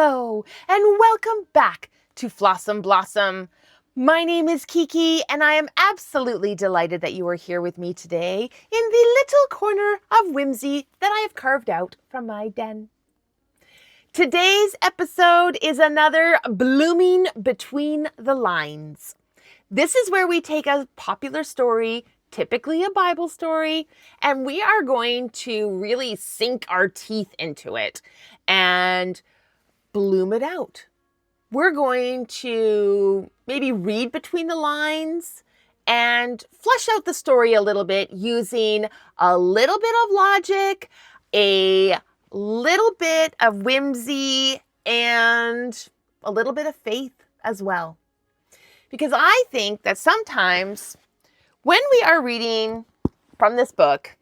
Hello, and welcome back to Fl'AwesomeBlossom. My name is Kiki, and I am absolutely delighted that you are here with me today in the little corner of whimsy that I have carved out from my den. Today's episode is another blooming between the lines. This is where we take a popular story, typically a Bible story, and we are going to really sink our teeth into it and bloom it out. We're going to maybe read between the lines and flesh out the story a little bit using a little bit of logic, a little bit of whimsy, and a little bit of faith as well. Because I think that sometimes when we are reading from this book,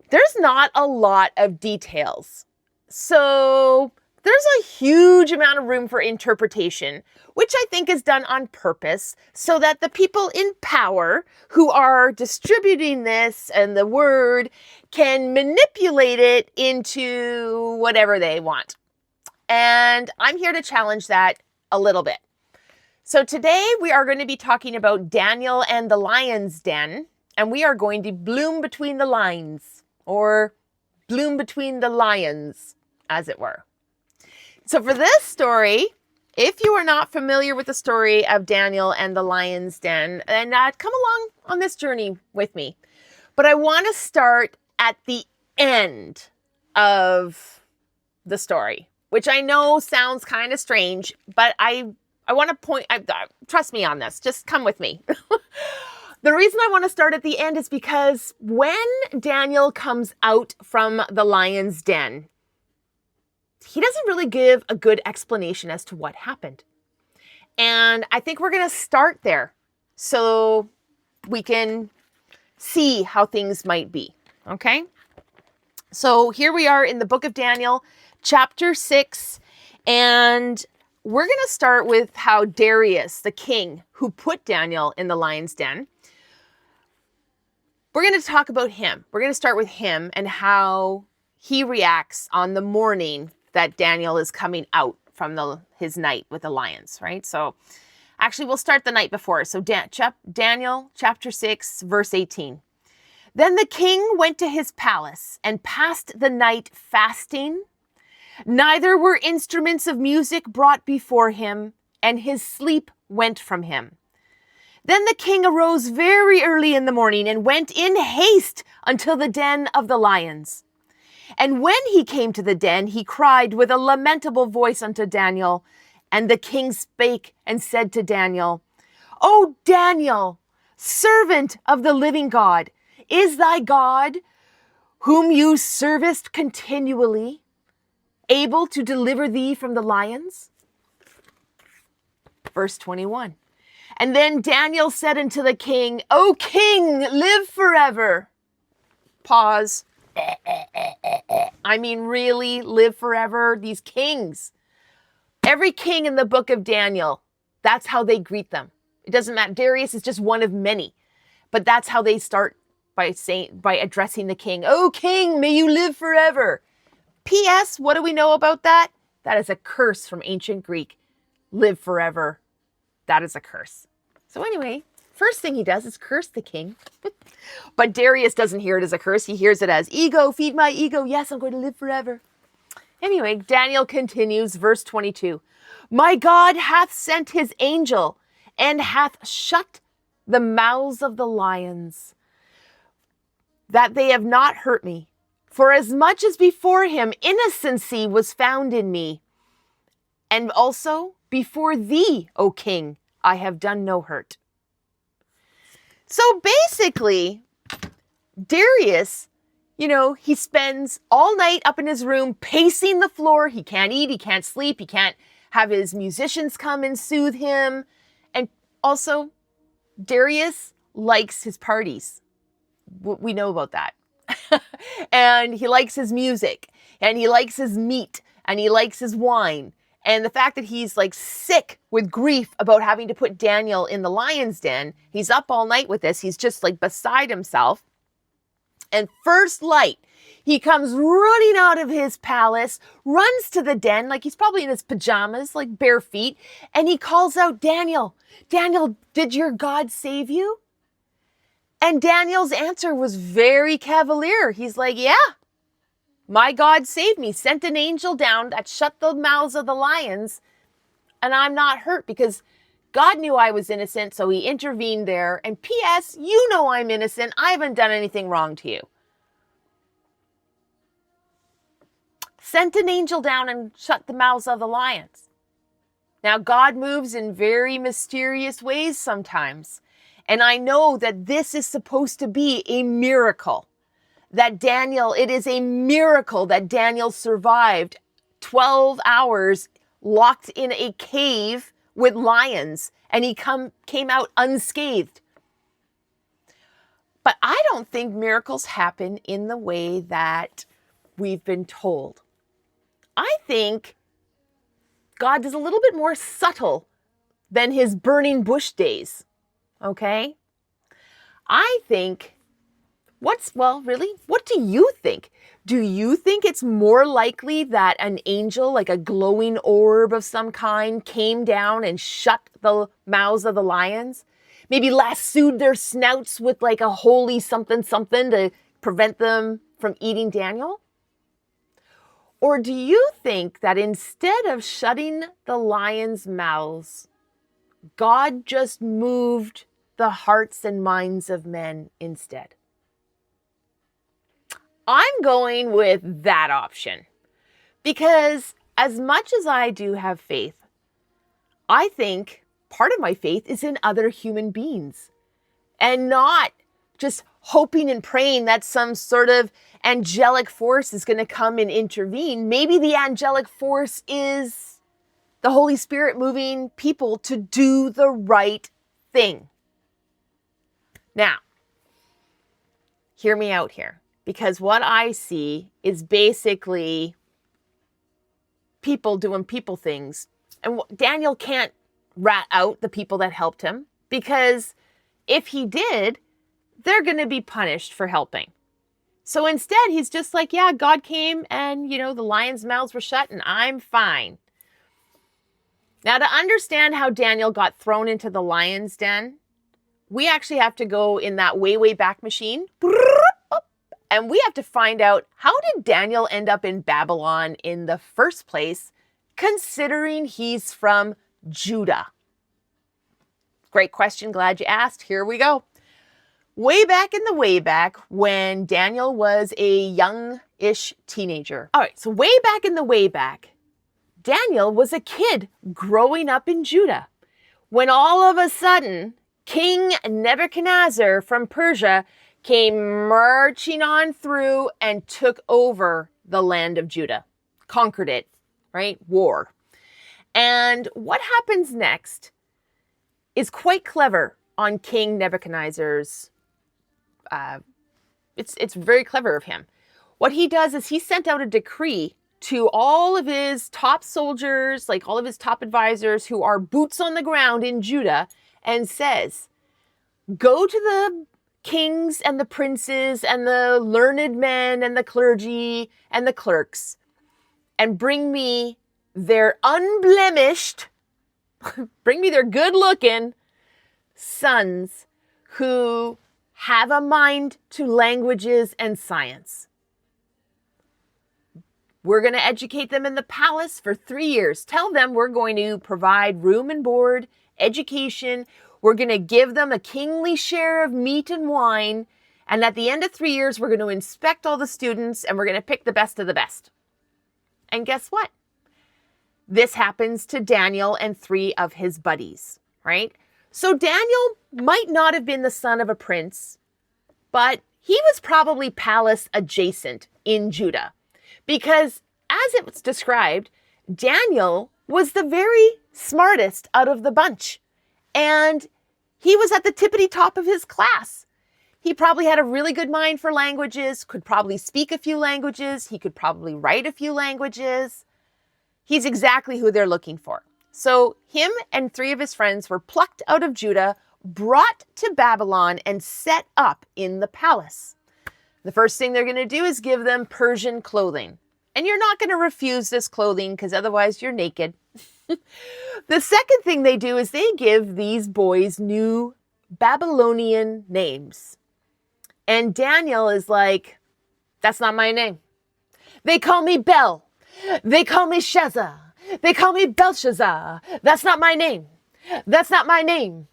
there's not a lot of details. So there's a huge amount of room for interpretation, which I think is done on purpose so that the people in power who are distributing this and the word can manipulate it into whatever they want. And I'm here to challenge that a little bit. So today we are going to be talking about Daniel and the lion's den, and we are going to bloom between the lines, or bloom between the lions, as it were. So for this story, if you are not familiar with the story of Daniel and the lion's den, then come along on this journey with me. But I want to start at the end of the story, which I know sounds kind of strange, but I want to trust me on this. Just come with me. The reason I want to start at the end is because when Daniel comes out from the lion's den, he doesn't really give a good explanation as to what happened. And I think we're going to start there so we can see how things might be. Okay? So here we are in the book of Daniel, chapter 6, and we're going to start with how Darius, the king who put Daniel in the lion's den, we're going to talk about him. We're going to start with him and how he reacts on the morning that Daniel is coming out from his night with the lions, right? So actually we'll start the night before. So Daniel chapter 6, verse 18. Then the king went to his palace and passed the night fasting. Neither were instruments of music brought before him, and his sleep went from him. Then the king arose very early in the morning and went in haste until the den of the lions. And when he came to the den, he cried with a lamentable voice unto Daniel. And the king spake and said to Daniel, O Daniel, servant of the living God, is thy God, whom you servest continually, able to deliver thee from the lions? Verse 21. And then Daniel said unto the king, O king, live forever. Pause. I mean, really, live forever? These kings. Every king in the book of Daniel, that's how they greet them. It doesn't matter. Darius is just one of many. But that's how they start by addressing the king. O king, may you live forever. P.S. What do we know about that? That is a curse from ancient Greek. Live forever. That is a curse. So anyway, first thing he does is curse the king. But Darius doesn't hear it as a curse. He hears it as ego, feed my ego. Yes, I'm going to live forever. Anyway, Daniel continues, verse 22. My God hath sent his angel and hath shut the mouths of the lions, that they have not hurt me. For as much as before him innocency was found in me, and also before thee, O king, I have done no hurt. So basically, Darius, he spends all night up in his room pacing the floor. He can't eat, he can't sleep, he can't have his musicians come and soothe him. And also, Darius likes his parties. We know about that. And he likes his music, and he likes his meat, and he likes his wine. And the fact that he's sick with grief about having to put Daniel in the lion's den, he's up all night with this. He's just beside himself. And first light, He comes running out of his palace, runs to the den, like he's probably in his pajamas, like bare feet, and he calls out, Daniel, Daniel, did your God save you? And Daniel's answer was very cavalier. He's like, yeah, my God saved me, sent an angel down that shut the mouths of the lions, and I'm not hurt because God knew I was innocent, so he intervened there. And P.S., you know I'm innocent. I haven't done anything wrong to you. Sent an angel down and shut the mouths of the lions. Now, God moves in very mysterious ways sometimes. And I know that this is supposed to be a miracle. It is a miracle that Daniel survived 12 hours locked in a cave with lions, and he came out unscathed. But I don't think miracles happen in the way that we've been told. I think God is a little bit more subtle than his burning bush days, okay? I think, what do you think? Do you think it's more likely that an angel, like a glowing orb of some kind, came down and shut the mouths of the lions? Maybe lassoed their snouts with like a holy something to prevent them from eating Daniel? Or do you think that instead of shutting the lions' mouths, God just moved the hearts and minds of men instead? I'm going with that option because as much as I do have faith, I think part of my faith is in other human beings and not just hoping and praying that some sort of angelic force is going to come and intervene. Maybe the angelic force is the Holy Spirit moving people to do the right thing. Now, hear me out here. Because what I see is basically people doing people things. And Daniel can't rat out the people that helped him because if he did, they're going to be punished for helping. So instead, he's just like, yeah, God came and, the lions' mouths were shut and I'm fine. Now, to understand how Daniel got thrown into the lion's den, we actually have to go in that way, way back machine. And we have to find out, how did Daniel end up in Babylon in the first place, considering he's from Judah? Great question. Glad you asked. Here we go. Way back in the way back when Daniel was a young-ish teenager. All right, so way back in the way back, Daniel was a kid growing up in Judah when all of a sudden King Nebuchadnezzar from Persia came marching on through and took over the land of Judah, conquered it, right? War. And what happens next is quite clever on King Nebuchadnezzar's, it's very clever of him. What he does is he sent out a decree to all of his top soldiers, like all of his top advisors who are boots on the ground in Judah, and says, go to the kings and the princes and the learned men and the clergy and the clerks and bring me their unblemished, bring me their good-looking sons who have a mind to languages and science. We're going to educate them in the palace for 3 years. Tell them we're going to provide room and board, education. We're going to give them a kingly share of meat and wine. And at the end of 3 years, we're going to inspect all the students and we're going to pick the best of the best. And guess what? This happens to Daniel and 3 of his buddies, right? So Daniel might not have been the son of a prince, but he was probably palace adjacent in Judah. Because as it was described, Daniel was the very smartest out of the bunch. And he was at the tippity top of his class. He probably had a really good mind for languages, could probably speak a few languages. He could probably write a few languages. He's exactly who they're looking for. So him and 3 of his friends were plucked out of Judah, brought to Babylon, and set up in the palace. The first thing they're going to do is give them Persian clothing. And you're not going to refuse this clothing because otherwise you're naked. The second thing they do is they give these boys new Babylonian names. And Daniel is like, that's not my name. They call me Bel. They call me Sheza. They call me Belshazzar. That's not my name. That's not my name.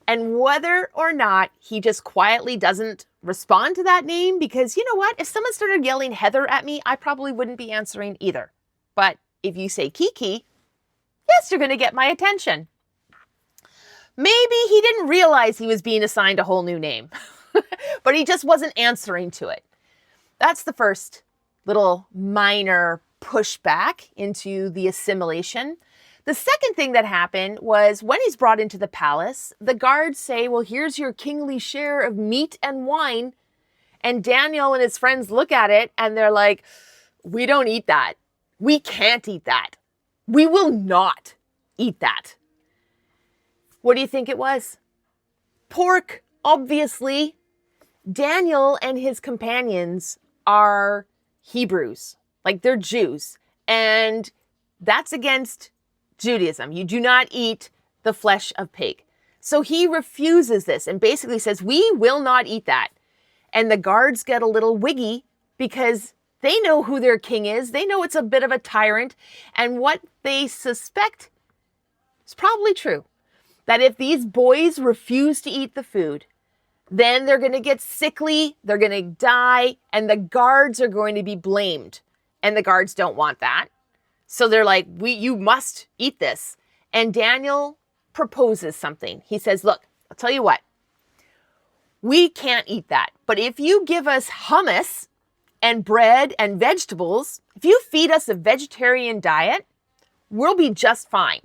And whether or not he just quietly doesn't respond to that name, because you know what? If someone started yelling Heather at me, I probably wouldn't be answering either. But if you say Kiki, yes, you're going to get my attention. Maybe he didn't realize he was being assigned a whole new name, but he just wasn't answering to it. That's the first little minor pushback into the assimilation. The second thing that happened was when he's brought into the palace, the guards say, well, here's your kingly share of meat and wine. And Daniel and his friends look at it and they're like, we don't eat that. We can't eat that. We will not eat that. What do you think it was? Pork, obviously. Daniel and his companions are Hebrews, like they're Jews, and that's against Judaism. You do not eat the flesh of pig. So he refuses this and basically says, we will not eat that. And the guards get a little wiggy because they know who their king is. They know it's a bit of a tyrant. And what they suspect is probably true. That if these boys refuse to eat the food, then they're going to get sickly, they're going to die, and the guards are going to be blamed. And the guards don't want that. So they're like, you must eat this. And Daniel proposes something. He says, look, I'll tell you what. We can't eat that. But if you give us hummus and bread and vegetables, if you feed us a vegetarian diet, we'll be just fine.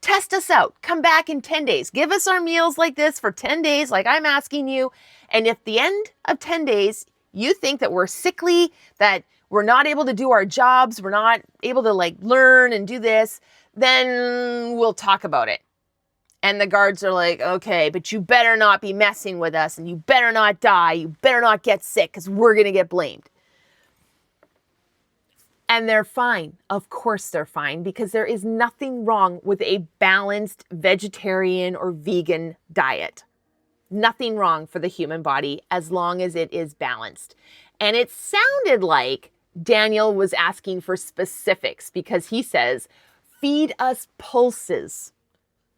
Test us out. Come back in 10 days. Give us our meals like this for 10 days, like I'm asking you. And if at the end of 10 days, you think that we're sickly, that we're not able to do our jobs, we're not able to learn and do this, then we'll talk about it. And the guards are like, okay, but you better not be messing with us and you better not die. You better not get sick because we're going to get blamed. And they're fine. Of course they're fine because there is nothing wrong with a balanced vegetarian or vegan diet. Nothing wrong for the human body as long as it is balanced. And it sounded like Daniel was asking for specifics because he says, feed us pulses.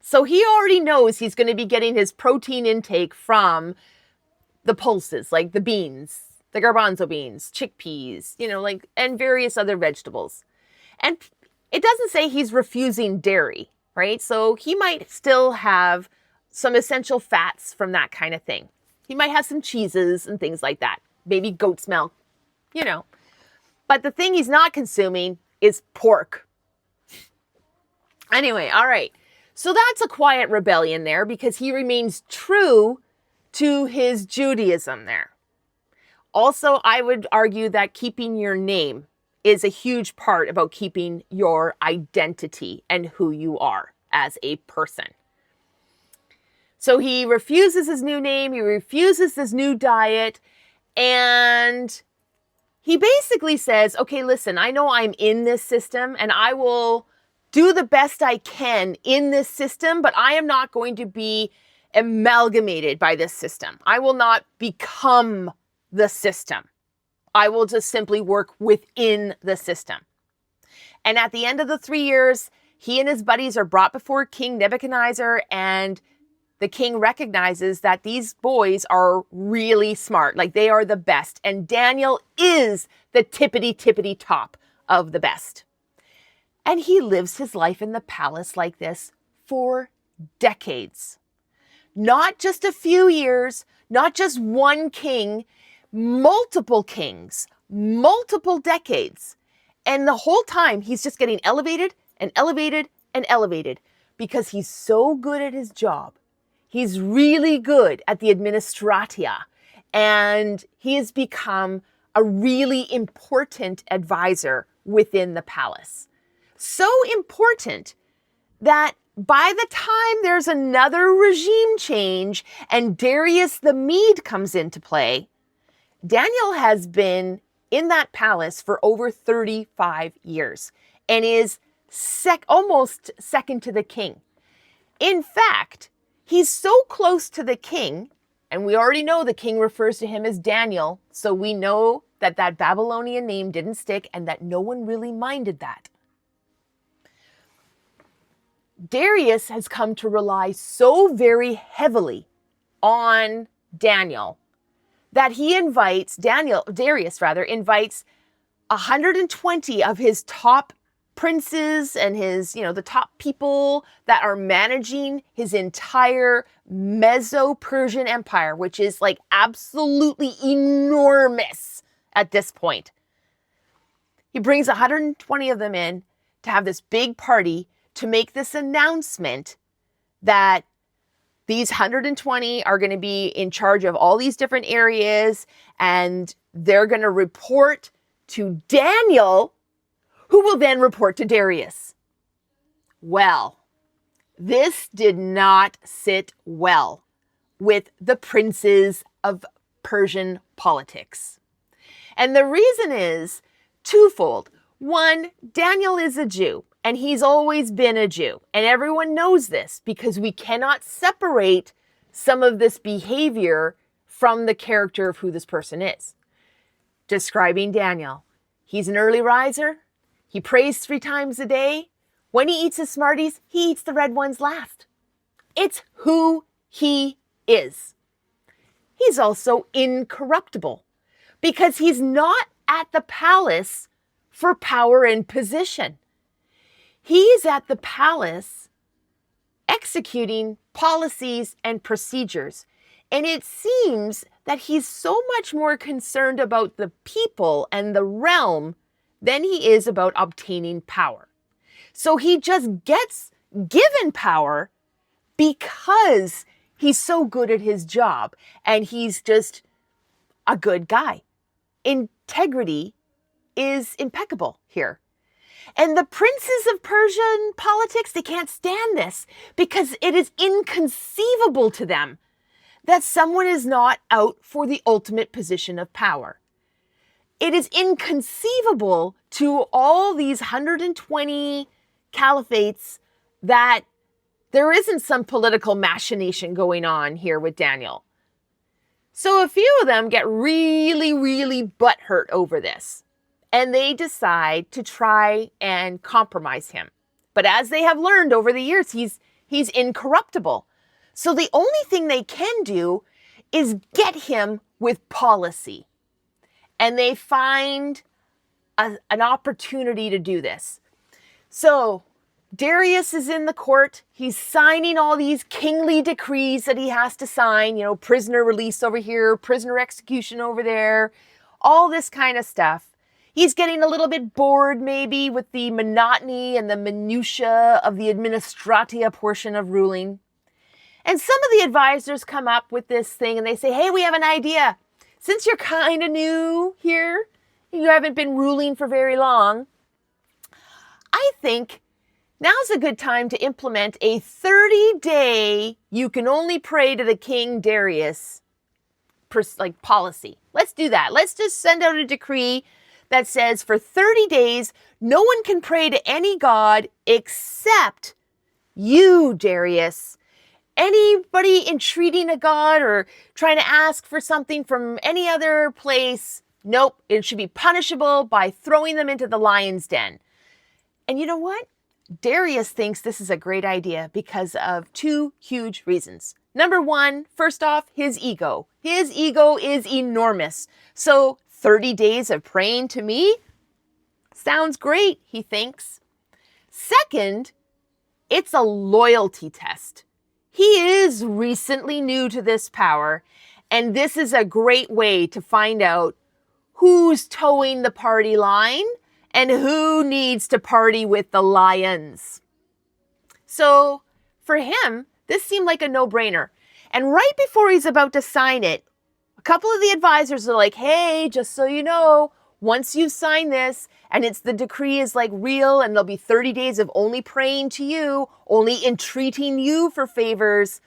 So he already knows he's going to be getting his protein intake from the pulses, like the beans, the garbanzo beans, chickpeas, and various other vegetables. And it doesn't say he's refusing dairy, right? So he might still have some essential fats from that kind of thing. He might have some cheeses and things like that. Maybe goat's milk, But the thing he's not consuming is pork. Anyway, all right. So that's a quiet rebellion there because he remains true to his Judaism there. Also, I would argue that keeping your name is a huge part about keeping your identity and who you are as a person. So he refuses his new name, he refuses this new diet, and he basically says, okay, listen, I know I'm in this system and I will do the best I can in this system, but I am not going to be amalgamated by this system. I will not become the system. I will just simply work within the system. And at the end of the 3 years, he and his buddies are brought before King Nebuchadnezzar, and the king recognizes that these boys are really smart, like they are the best. And Daniel is the tippity top of the best. And he lives his life in the palace like this for decades. Not just a few years, not just one king, multiple kings, multiple decades. And the whole time he's just getting elevated and elevated and elevated because he's so good at his job. He's really good at the administratia, and he has become a really important advisor within the palace. So important that by the time there's another regime change and Darius the Mede comes into play, Daniel has been in that palace for over 35 years and is almost second to the king. In fact, he's so close to the king, and we already know the king refers to him as Daniel, so we know that that Babylonian name didn't stick and that no one really minded that. Darius has come to rely so very heavily on Daniel that he invites, Darius invites 120 of his top princes and his, the top people that are managing his entire Meso-Persian Empire, which is like absolutely enormous at this point. He brings 120 of them in to have this big party to make this announcement that these 120 are going to be in charge of all these different areas, and they're going to report to Daniel, who will then report to Darius. Well, this did not sit well with the princes of Persian politics. And the reason is twofold. One, Daniel is a Jew, and he's always been a Jew. And everyone knows this because we cannot separate some of this behavior from the character of who this person is. Describing Daniel, he's an early riser. He prays 3 times a day. When he eats his Smarties, he eats the red ones last. It's who he is. He's also incorruptible because he's not at the palace for power and position. He's at the palace executing policies and procedures. And it seems that he's so much more concerned about the people and the realm than he is about obtaining power. So he just gets given power because he's so good at his job and he's just a good guy. Integrity is impeccable here. And the princes of Persian politics, they can't stand this because it is inconceivable to them that someone is not out for the ultimate position of power. It is inconceivable to all these 120 caliphates that there isn't some political machination going on here with Daniel. So a few of them get really, really butthurt over this, and they decide to try and compromise him. But as they have learned over the years, he's incorruptible. So the only thing they can do is get him with policy. And they find an opportunity to do this. So Darius is in the court. He's signing all these kingly decrees that he has to sign, prisoner release over here, prisoner execution over there, all this kind of stuff. He's getting a little bit bored maybe with the monotony and the minutiae of the administratia portion of ruling. And some of the advisors come up with this thing and they say, hey, we have an idea. Since you're kind of new here, you haven't been ruling for very long, I think now's a good time to implement a 30-day, you can only pray to the king Darius, policy. Let's do that. Let's just send out a decree that says for 30 days, no one can pray to any god except you, Darius. Anybody entreating a god or trying to ask for something from any other place, nope, it should be punishable by throwing them into the lion's den. And you know what? Darius thinks this is a great idea because of 2 huge reasons. Number 1, first off, his ego. His ego is enormous. So 30 days of praying to me sounds great, he thinks. Second, it's a loyalty test. He is recently new to this power, and this is a great way to find out who's towing the party line and who needs to party with the lions. So for him, this seemed like a no-brainer. And right before he's about to sign it, a couple of the advisors are like, hey, just so you know, once you sign this and the decree is real and there'll be 30 days of only praying to you, only entreating you for favors,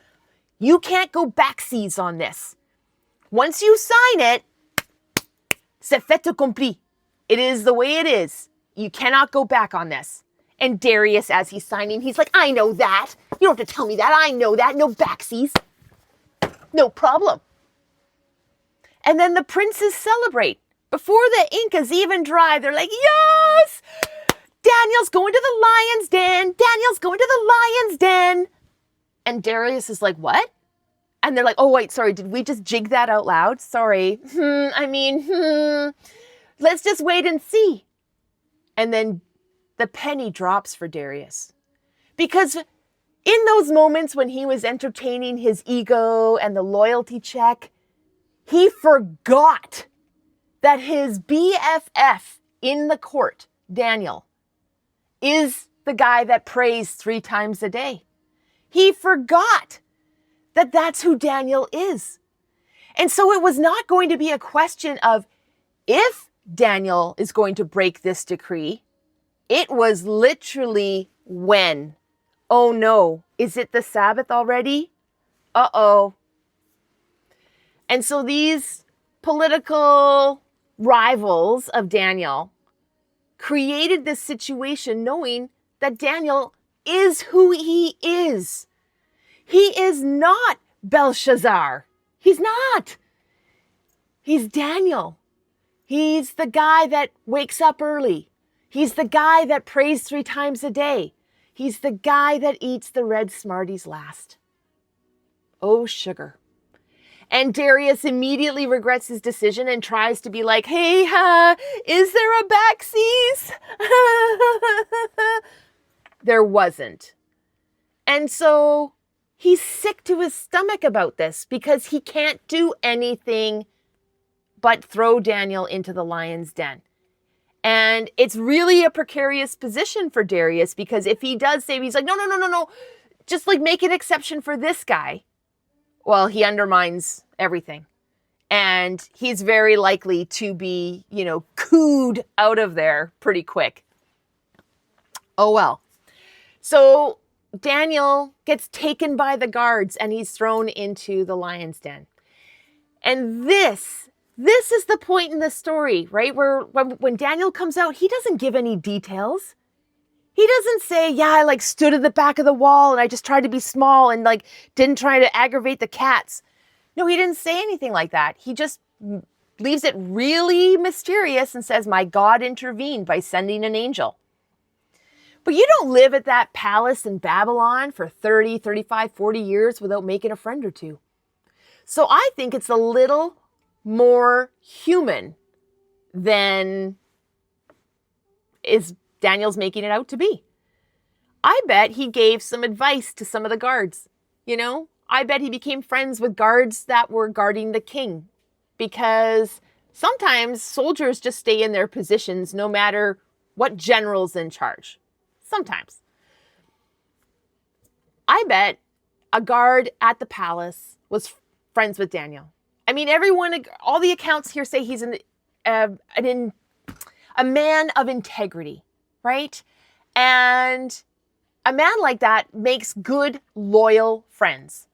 you can't go backseas on this. Once you sign it, C'est fait accompli. It is the way it is. You cannot go back on this. And Darius, as he's signing, he's like, I know that. You don't have to tell me that. I know that. No backsies. No problem. And then the princes celebrate. Before the ink is even dry, they're like, yes! Daniel's going to the lion's den. Daniel's going to the lion's den. And Darius is like, what? And they're like, oh, wait, sorry. Did we just jig that out loud? Sorry. Let's just wait and see. And then the penny drops for Darius. Because in those moments when he was entertaining his ego and the loyalty check, he forgot that his BFF in the court, Daniel, is the guy that prays 3 times a day. He forgot that that's who Daniel is. And so it was not going to be a question of if Daniel is going to break this decree. It was literally when. Oh no, is it the Sabbath already? Uh-oh. And so these political rivals of Daniel created this situation knowing that Daniel is who he is. He is not Belshazzar. He's not. He's Daniel. He's the guy that wakes up early. He's the guy that prays 3 times a day. He's the guy that eats the red Smarties last. Oh, sugar. And Darius immediately regrets his decision and tries to be like, hey, is there a backsies? There wasn't. And so he's sick to his stomach about this because he can't do anything but throw Daniel into the lion's den. And it's really a precarious position for Darius because if he does save, he's like, no, just like make an exception for this guy. Well, he undermines everything. And he's very likely to be, cooed out of there pretty quick. Oh, well. So Daniel gets taken by the guards and he's thrown into the lion's den. And this is the point in the story, right? Where when Daniel comes out, he doesn't give any details. He doesn't say, yeah, I stood at the back of the wall and I just tried to be small and didn't try to aggravate the cats. No, he didn't say anything like that. He just leaves it really mysterious and says, my God intervened by sending an angel. But you don't live at that palace in Babylon for 30, 35, 40 years without making a friend or two. So I think it's a little more human than is Daniel's making it out to be. I bet he gave some advice to some of the guards. I bet he became friends with guards that were guarding the king because sometimes soldiers just stay in their positions no matter what general's in charge. Sometimes. I bet a guard at the palace was friends with Daniel. I mean, all the accounts here say he's a man of integrity, right? And a man like that makes good, loyal friends.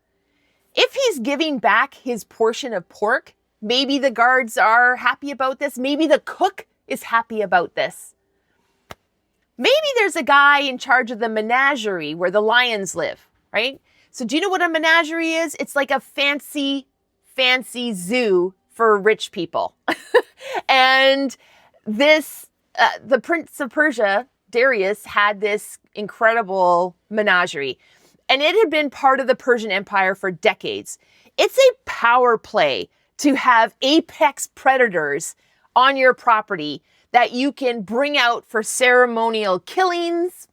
If he's giving back his portion of pork, maybe the guards are happy about this. Maybe the cook is happy about this. Maybe there's a guy in charge of the menagerie where the lions live, right? So do you know what a menagerie is? It's like a fancy zoo for rich people. And the Prince of Persia, Darius, had this incredible menagerie. And it had been part of the Persian Empire for decades. It's a power play to have apex predators on your property that you can bring out for ceremonial killings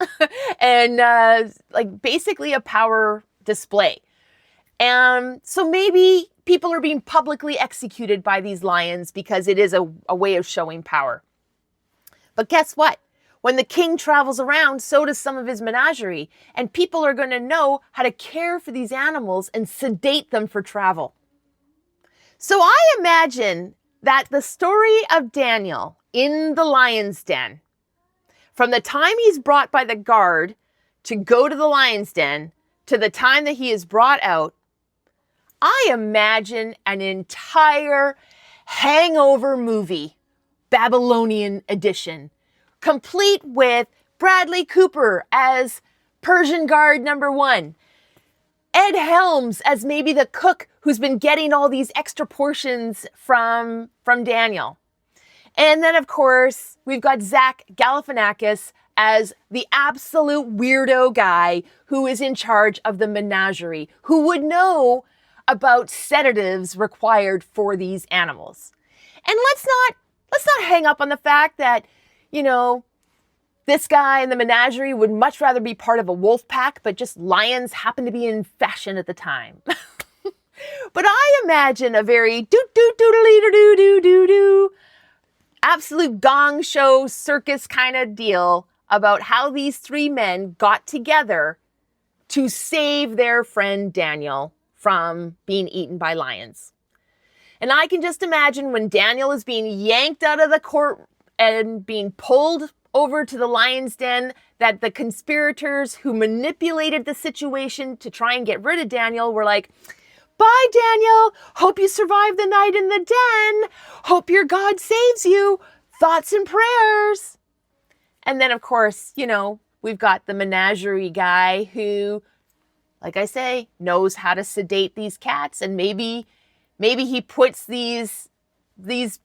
and basically a power display. And so maybe people are being publicly executed by these lions because it is a way of showing power. But guess what? When the king travels around, so does some of his menagerie, and people are going to know how to care for these animals and sedate them for travel. So I imagine that the story of Daniel in the lion's den, from the time he's brought by the guard to go to the lion's den to the time that he is brought out, I imagine an entire hangover movie Babylonian edition, complete with Bradley Cooper as Persian guard number 1, Ed Helms as maybe the cook who's been getting all these extra portions from Daniel. And then, of course, we've got Zach Galifianakis as the absolute weirdo guy who is in charge of the menagerie, who would know about sedatives required for these animals. And let's not hang up on the fact that, this guy in the menagerie would much rather be part of a wolf pack, but just lions happen to be in fashion at the time. But I imagine a very do-do-doodly-do-do-do-do absolute gong show circus kind of deal about how these 3 men got together to save their friend Daniel from being eaten by lions. And I can just imagine when Daniel is being yanked out of the court and being pulled over to the lion's den, that the conspirators who manipulated the situation to try and get rid of Daniel were like, "Bye, Daniel. Hope you survive the night in the den. Hope your God saves you. Thoughts and prayers." And then, of course, we've got the menagerie guy who, like I say, knows how to sedate these cats. And maybe he puts these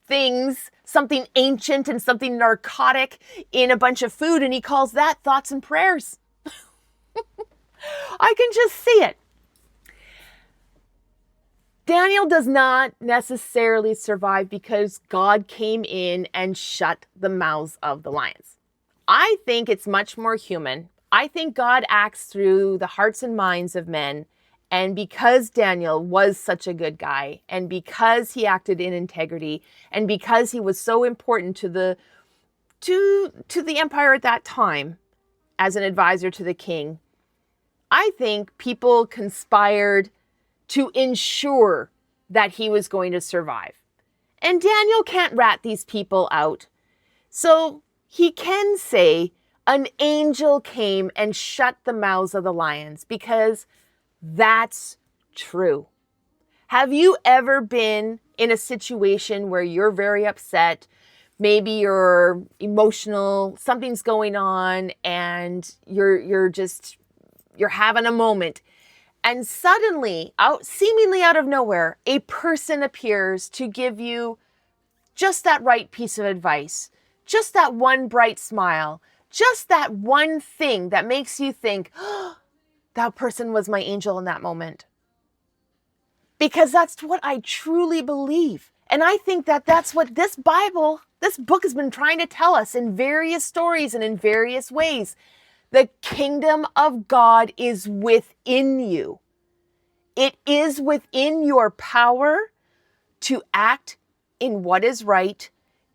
things, something ancient and something narcotic, in a bunch of food, and he calls that thoughts and prayers. I can just see it. Daniel does not necessarily survive because God came in and shut the mouths of the lions. I think it's much more human. I think God acts through the hearts and minds of men. And because Daniel was such a good guy, and because he acted in integrity, and because he was so important to the empire at that time as an advisor to the king, I think people conspired to ensure that he was going to survive. And Daniel can't rat these people out. So he can say an angel came and shut the mouths of the lions, because that's true. Have you ever been in a situation where you're very upset? Maybe you're emotional, something's going on, and you're having a moment. And suddenly, seemingly out of nowhere, a person appears to give you just that right piece of advice, just that one bright smile, just that one thing that makes you think, oh, that person was my angel in that moment. Because that's what I truly believe. And I think that that's what this book has been trying to tell us in various stories and in various ways. The kingdom of God is within you. It is within your power to act in what is right,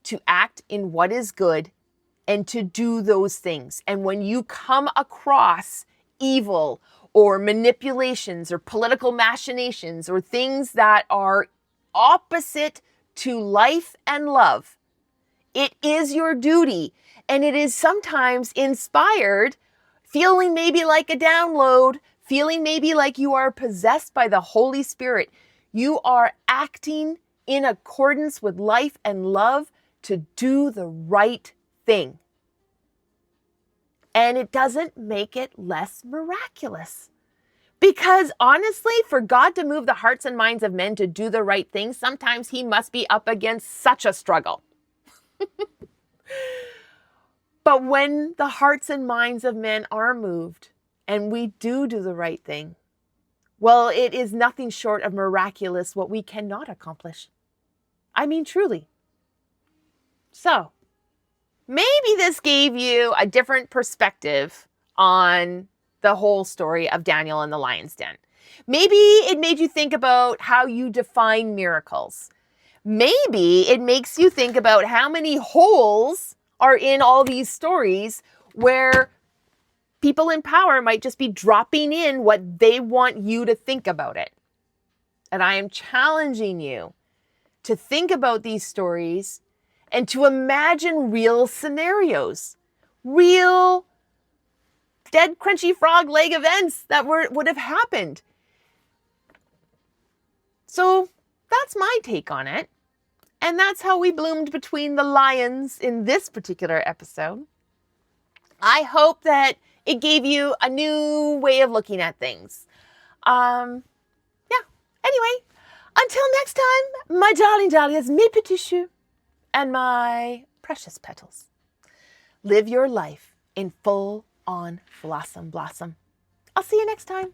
to act in what is good, and to do those things. And when you come across evil or manipulations or political machinations or things that are opposite to life and love, it is your duty, and it is sometimes inspired, feeling maybe like a download, feeling maybe like you are possessed by the Holy Spirit. You are acting in accordance with life and love to do the right thing. And it doesn't make it less miraculous. Because honestly, for God to move the hearts and minds of men to do the right thing, sometimes he must be up against such a struggle. But when the hearts and minds of men are moved and we do the right thing, well, it is nothing short of miraculous what we cannot accomplish. I mean, truly. So, maybe this gave you a different perspective on the whole story of Daniel and the lion's den. Maybe it made you think about how you define miracles. Maybe it makes you think about how many holes are in all these stories where people in power might just be dropping in what they want you to think about it. And I am challenging you to think about these stories and to imagine real scenarios, real dead crunchy frog leg events that would have happened. So that's my take on it. And that's how we bloomed between the lions in this particular episode. I hope that it gave you a new way of looking at things. Yeah. Anyway, until next time, my darling dahlias, mes petits choux, and my precious petals. Live your life in full-on Fl'awesome Blossom. I'll see you next time.